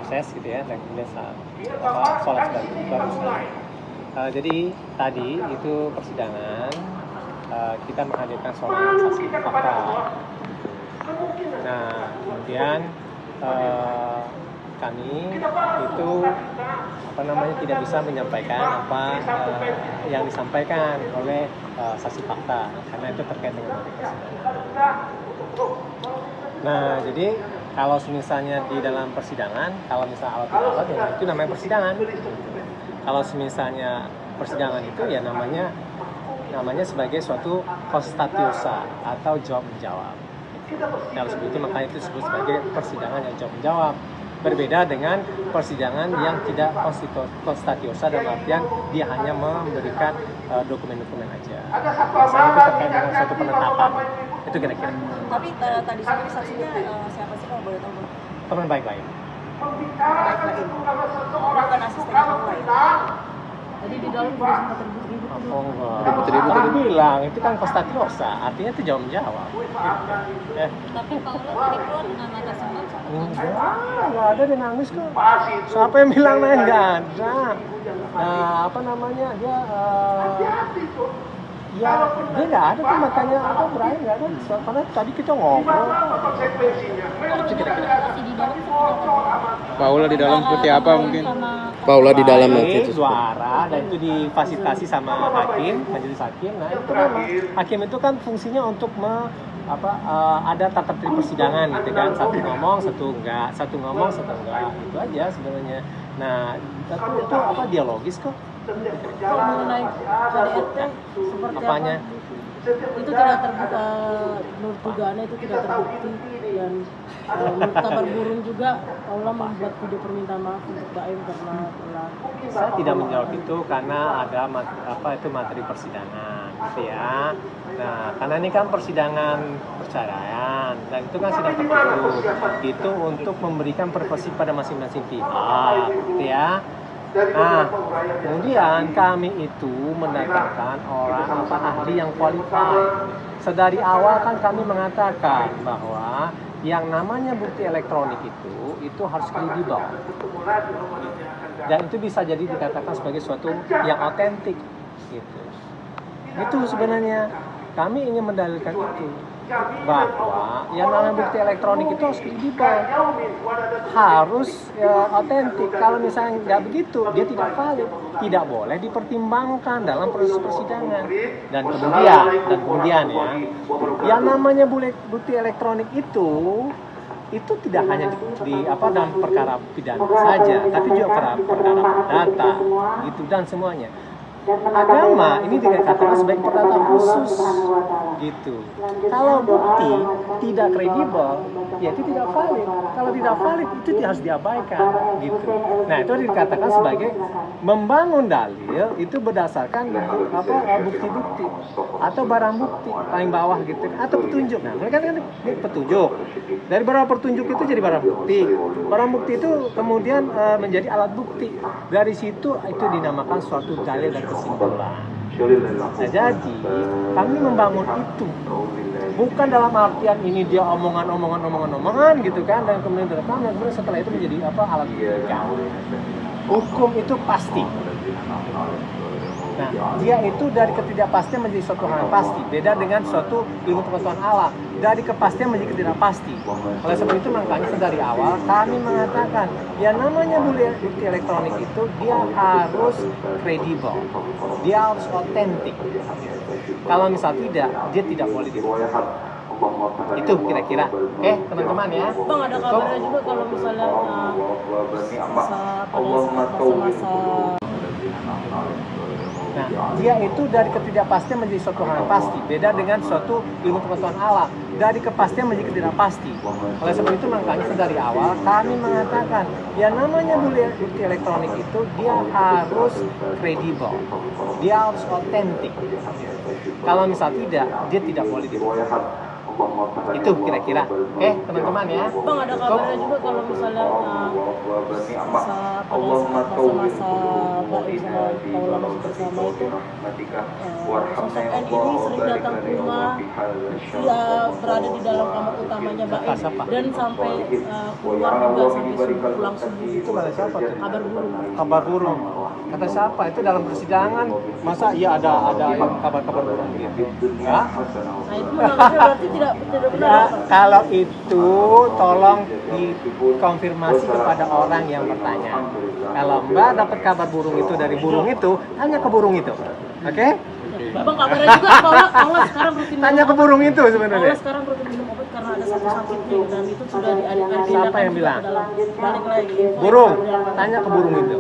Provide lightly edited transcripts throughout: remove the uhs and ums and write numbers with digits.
proses gitu ya, dan kemudian sholat baru selesai. Jadi tadi itu persidangan, kita menghadirkan seorang saksi fakta. Nah, kemudian kami itu tidak bisa menyampaikan apa yang disampaikan oleh saksi fakta karena itu terkait dengan persidangan. Nah, jadi kalau misalnya di dalam persidangan, kalau misalnya alat ya itu namanya persidangan. Kalau misalnya persidangan itu ya namanya sebagai suatu konstatiosa atau jawab menjawab. Kalau seperti itu makanya itu disebut sebagai persidangan yang jawab menjawab. Berbeda dengan persidangan yang tidak konstatiosa dalam artian dia hanya memberikan dokumen-dokumen aja. Misalnya itu terkait dengan suatu penetapan. Itu kira-kira. Tapi tadi sendiri saksinya siapa sih kalau boleh tahu? Teman baik-baik. Bukan asisten lain. Jadi di dalam juga sempat ribut-ribut. Oh enggak. Tadi bilang itu kan konstatiosa, artinya itu jawab menjawab. Tapi Paula tadi keluar dengan mata semut. Enggak ada dia nangis kok. Siapa yang bilang nangis? Enggak ada. Dia ya dia nggak ada tuh matanya Brian nggak ada. Karena tadi kita ngobrol. Itu kira-kira. Masih di dalam seperti apa? Paula di dalam seperti apa mungkin? Paula di dalam nanti itu. Suara dan itu difasilitasi sama hakim, majelis hakim. Nah itu memang hakim itu kan fungsinya untuk ada tata tertib persidangan gitu kan, satu ngomong satu enggak, itu aja sebenarnya. Nah itu dialogis kok. Kalau mengenai KDRT seperti Apanya? itu tidak terbuka, menurut dugaannya itu tidak terbukti, dan menurut kabar burung juga Paula membuat video permintaan maaf untuk Baim karena telah. Saya tidak menjawab itu karena ada materi persidangan gitu ya. Nah, karena ini kan persidangan perceraian dan itu kan sidang tertutup. Itu untuk memberikan privasi pada masing-masing pihak gitu ya. Nah, kemudian kami itu mendatangkan orang ahli yang qualified. Sedari awal kan kami mengatakan bahwa yang namanya bukti elektronik itu harus kredibel. Dan itu bisa jadi dikatakan sebagai suatu yang otentik gitu. Itu sebenarnya kami ingin mendalilkan itu, bahwa yang namanya bukti elektronik itu harus kredibel, harus otentik. Kalau misalnya nggak begitu, dia tidak valid, tidak boleh dipertimbangkan dalam proses persidangan. Dan kemudian ya, yang namanya bukti elektronik itu tidak hanya dalam perkara pidana saja, tapi juga perkara perdata, gitu dan semuanya. Agama ini dikatakan sebagai perdata khusus gitu. Kalau bukti tidak kredibel, ya itu tidak valid. Kalau tidak valid itu harus diabaikan gitu. Nah, itu dikatakan sebagai membangun dalil itu berdasarkan bukti-bukti atau barang bukti paling bawah gitu atau petunjuk. Nah, mereka kan ini petunjuk. Dari barang petunjuk itu jadi barang bukti. Barang bukti itu kemudian menjadi alat bukti. Dari situ itu dinamakan suatu dalil dan kesimpulan. Nah, jadi kami membangun itu bukan dalam artian ini dia omongan gitu kan, dan kemudian direkam dan kemudian setelah itu menjadi alat bukti. Hukum itu pasti. Nah, dia itu dari ketidakpastian menjadi suatu hal yang pasti. Beda dengan suatu ilmu pengetahuan alam, dari kepastian menjadi ketidakpasti. Oleh sebab itu makanya dari awal kami mengatakan, yang namanya bukti elektronik itu dia harus kredibel, dia harus otentik. Kalau misal tidak, dia tidak boleh dibuat. Itu kira-kira. Oke, teman-teman ya. Bang, ada kabarnya juga kalau misalnya masa Nah, dia itu dari ketidakpastian menjadi suatu hal yang pasti. Beda dengan suatu ilmu pengetahuan alam, dari kepastian menjadi ketidakpasti. Oleh sebab itu makanya dari awal kami mengatakan, yang namanya bukti elektronik itu dia harus kredibel, dia harus otentik. Kalau misal tidak, dia tidak boleh dibuat. Itu kira-kira. Oke, teman-teman ya. Bang, ada kabarnya juga kalau misalnya masa pada saat masa-masa Baim sama Paula masih bersama itu sosok N ini sering datang ke rumah, dia berada di dalam kamar utamanya Baim dan sampai keluar juga sampai pulang subuh. Itu kata siapa tuh? Kabar burung. Kabar burung. Kata siapa? Itu dalam persidangan. Masa iya ada yang kabar-kabar burung gitu? Ya? Nah itu menangkapnya berarti tidak benar. Ya, kalau itu tolong dikonfirmasi kepada orang yang bertanya. Kalau Mbak dapat kabar burung itu dari burung itu, tanya ke burung itu. Oke? Bang, kabarnya juga Paula sekarang rutin Tanya ke burung itu sebenarnya. Paula sekarang rutin minum obat karena ada satu sakitnya dan itu sudah dialihkan Siapa yang bilang? balik lagi. Burung. Tanya ke burung itu.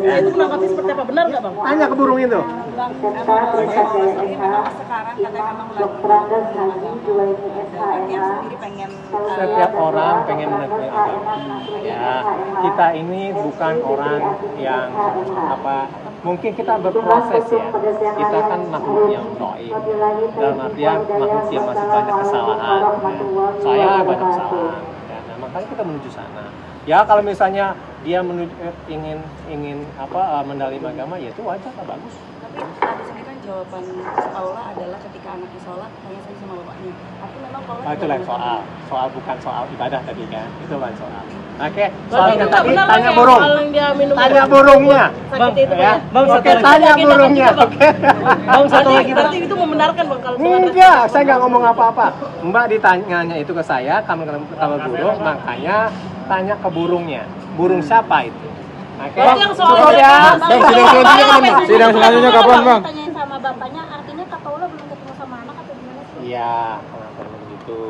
Ya, itu menangkapnya seperti apa? Benar nggak Bang? Tanya ke burung itu. Bang, ini memang sekarang katanya memang lagi yang sendiri pengen Setiap orang pengen menekuni agama. Ya, kita ini bukan orang yang mungkin kita berproses ya. Kita kan makhluk yang dhaif. Dalam artian makhluk yang masih banyak kesalahan. Saya banyak kesalahan. Ya, nah, makanya kita menuju sana. Ya kalau misalnya dia ingin mendalim agama, ya itu wajar lah, bagus. tapi tadi sendiri kan jawaban Paula adalah ketika anaknya sholat tanya saja sama bapaknya. Tapi memang Paula Itu lain soal bukan soal ibadah tadi kan, itu lain soal. Oke, Berarti soal yang itu tadi benar tanya yang burung. paling dia minum Tanya obat burungnya. sakit itu Ya, Bang. oke, tanya burungnya. Oke. Bang, satu lagi berarti itu membenarkan Bang kalau Enggak, saya nggak ngomong apa-apa. Mbak ditanyanya itu ke saya, kamu burung, makanya tanya ke burungnya. Burung siapa itu? Oke. Berarti yang soal Cukup ya. Bang, sidang selanjutnya kapan, Bang? Sidang selanjutnya kapan, Bang? tanyain sama bapaknya, artinya Kak Paula belum ketemu sama anak atau gimana sih? Iya, kenapa begitu?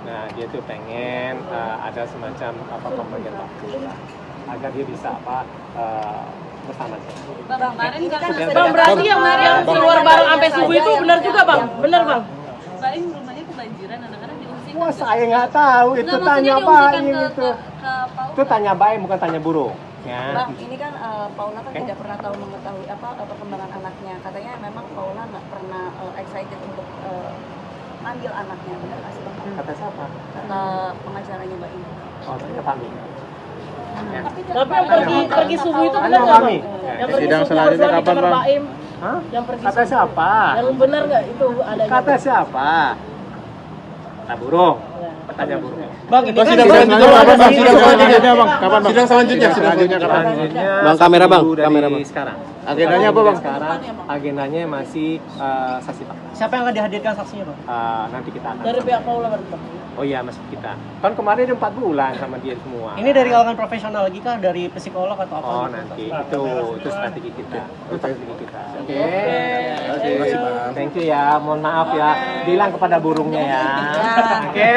Nah, dia tuh pengen ada semacam pembagian waktu lah, agar dia bisa bersama saya. Bang, kemarin kan Bang, berarti yang keluar bareng sampai subuh itu benar juga Bang? Benar Bang? Baim rumahnya kebanjiran, anak-anak diungsikan. Wah, saya nggak tahu itu, Nggak, tanya maksudnya Baim diungsikan itu. ke Paula. Itu tanya Baim bukan tanya burung. Ya. Bang, ini kan Paula kan tidak pernah mengetahui perkembangan anaknya. Katanya memang Paula nggak pernah excited untuk ambil anaknya. Benar nggak sih Bang? Kata siapa? Kata pengacaranya Mbak Ini. Oh, tanya kami. Ya. Tapi yang pergi subuh itu benar Tanya nggak Bang? kami. Yang pergi Sidang subuh selanjutnya harus kapan, di kamar Bang? Baim. Hah? Yang pergi Kata subuh. siapa? Yang benar nggak itu adanya? Kata siapa? Kata burung. Tanya burung. Bang, ini sidang selanjutnya kapan, Bang? Sidang selanjutnya, Bang. Kapan, Bang? Sidang selanjutnya kapan? Selanjutnya Bang, kamera, Bang. seminggu dari Kamera, Bang. Sekarang. Agendanya apa, Bang? Sekarang agendanya masih saksi fakta. Siapa yang akan dihadirkan saksinya, Bang? Nanti kita akan. Dari pihak Paula berarti Bang. Oh iya, masih kita. Kan kemarin ada 4 bulan sama dia semua. Ini dari kalangan profesional lagi kah? Dari psikolog atau apa? Oh gitu? nanti itu strategi kita. Itu strategi kita. Oke. Terima kasih, Bang. Thank you ya. Mohon maaf ya. Bilang kepada burungnya ya. Oke.